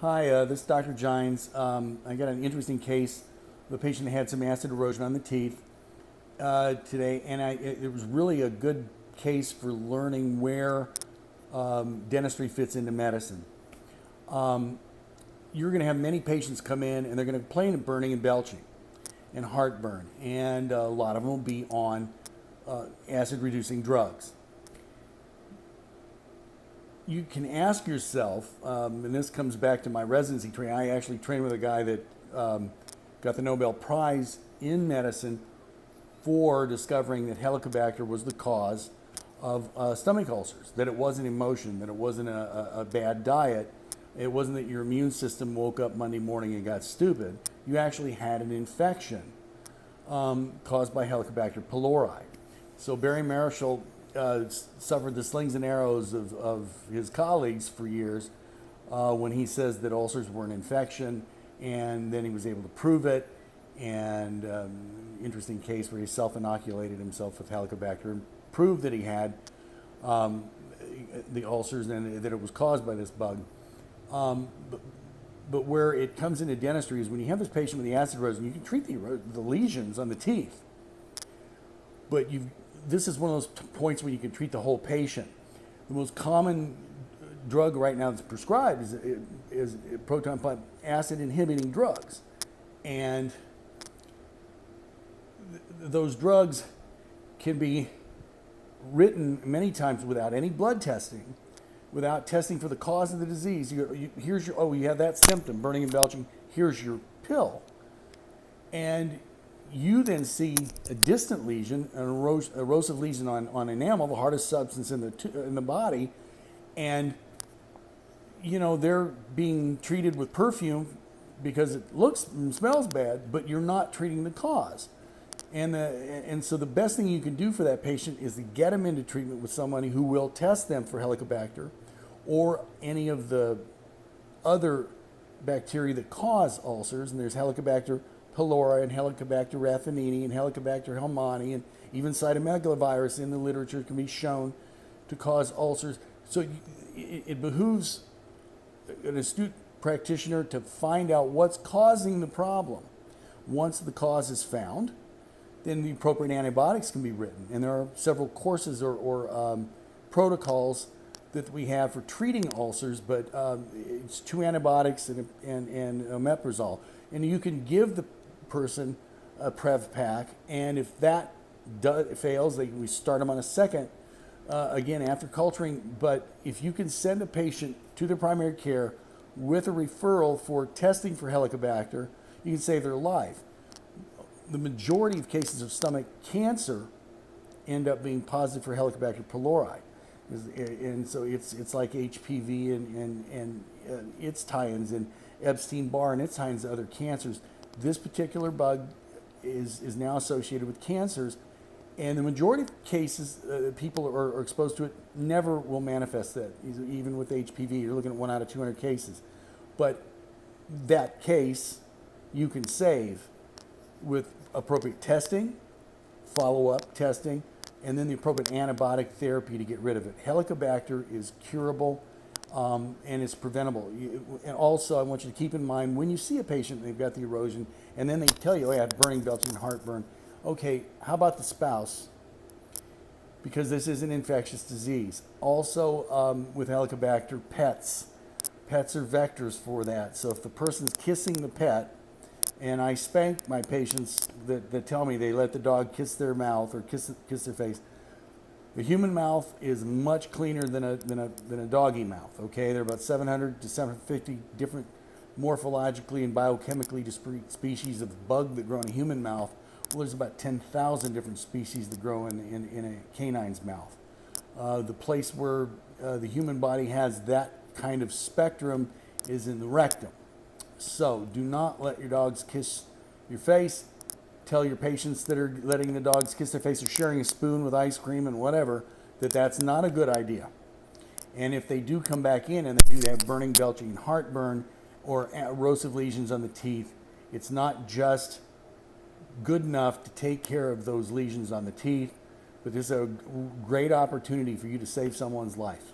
Hi, this is Dr. Jines. I got an interesting case of a patient that had some acid erosion on the teeth today, and it was really a good case for learning where dentistry fits into medicine. You're going to have many patients come in, and they're going to complain of burning and belching and heartburn, and a lot of them will be on acid-reducing drugs. You can ask yourself, and this comes back to my residency training. I actually trained with a guy that got the Nobel Prize in medicine for discovering that Helicobacter was the cause of stomach ulcers, that it wasn't emotion, that it wasn't a bad diet. It wasn't that your immune system woke up Monday morning and got stupid. You actually had an infection caused by Helicobacter pylori. So Barry Marshall suffered the slings and arrows of his colleagues for years when he says that ulcers were an infection, and then he was able to prove it. And interesting case where he self-inoculated himself with Helicobacter and proved that he had the ulcers and that it was caused by this bug. But where it comes into dentistry is when you have this patient with the acid erosion, you can treat the lesions on the teeth, but this is one of those points where you can treat the whole patient. The most common drug right now that's prescribed is proton pump acid inhibiting drugs. And those drugs can be written many times without any blood testing, without testing for the cause of the disease. Here's your, you have that symptom, burning and belching, here's your pill. And you then see a distant lesion, an erosive lesion on enamel, the hardest substance in the body, and they're being treated with perfume because it looks and smells bad, but you're not treating the cause. And so the best thing you can do for that patient is to get them into treatment with somebody who will test them for Helicobacter or any of the other bacteria that cause ulcers. And there's Helicobacter pylori and Helicobacter raffinini and Helicobacter helmani, and even cytomegalovirus in the literature can be shown to cause ulcers. So it behooves an astute practitioner to find out what's causing the problem. Once the cause is found, then the appropriate antibiotics can be written. And there are several courses or protocols that we have for treating ulcers, but it's 2 antibiotics and omeprazole. And you can give the person a Prev pack, and if that fails, we start them on a second, again, after culturing. But if you can send a patient to their primary care with a referral for testing for Helicobacter, you can save their life. The majority of cases of stomach cancer end up being positive for Helicobacter pylori. And so it's like HPV and its tie-ins, and Epstein-Barr and its tie-ins to other cancers. This particular bug is now associated with cancers, and the majority of cases people are exposed to it never will manifest that. Even with HPV, you're looking at 1 out of 200 cases. But that case you can save with appropriate testing, follow-up testing, and then the appropriate antibiotic therapy to get rid of it. Helicobacter is curable and it's preventable. And also, I want you to keep in mind, when you see a patient, they've got the erosion, and then they tell you, oh, I have burning, belching, and heartburn. Okay, how about the spouse? Because this is an infectious disease. Also, with Helicobacter, pets. Pets are vectors for that. So if the person's kissing the pet, and I spank my patients that tell me they let the dog kiss their mouth or kiss their face. The human mouth is much cleaner than a doggy mouth. Okay, there are about 700 to 750 different morphologically and biochemically discrete species of bug that grow in a human mouth. Well, there's about 10,000 different species that grow in a canine's mouth. The place where the human body has that kind of spectrum is in the rectum. So do not let your dogs kiss your face. Tell your patients that are letting the dogs kiss their face or sharing a spoon with ice cream and whatever, that that's not a good idea. And if they do come back in and they do have burning, belching, and heartburn or erosive lesions on the teeth, it's not just good enough to take care of those lesions on the teeth, but this is a great opportunity for you to save someone's life.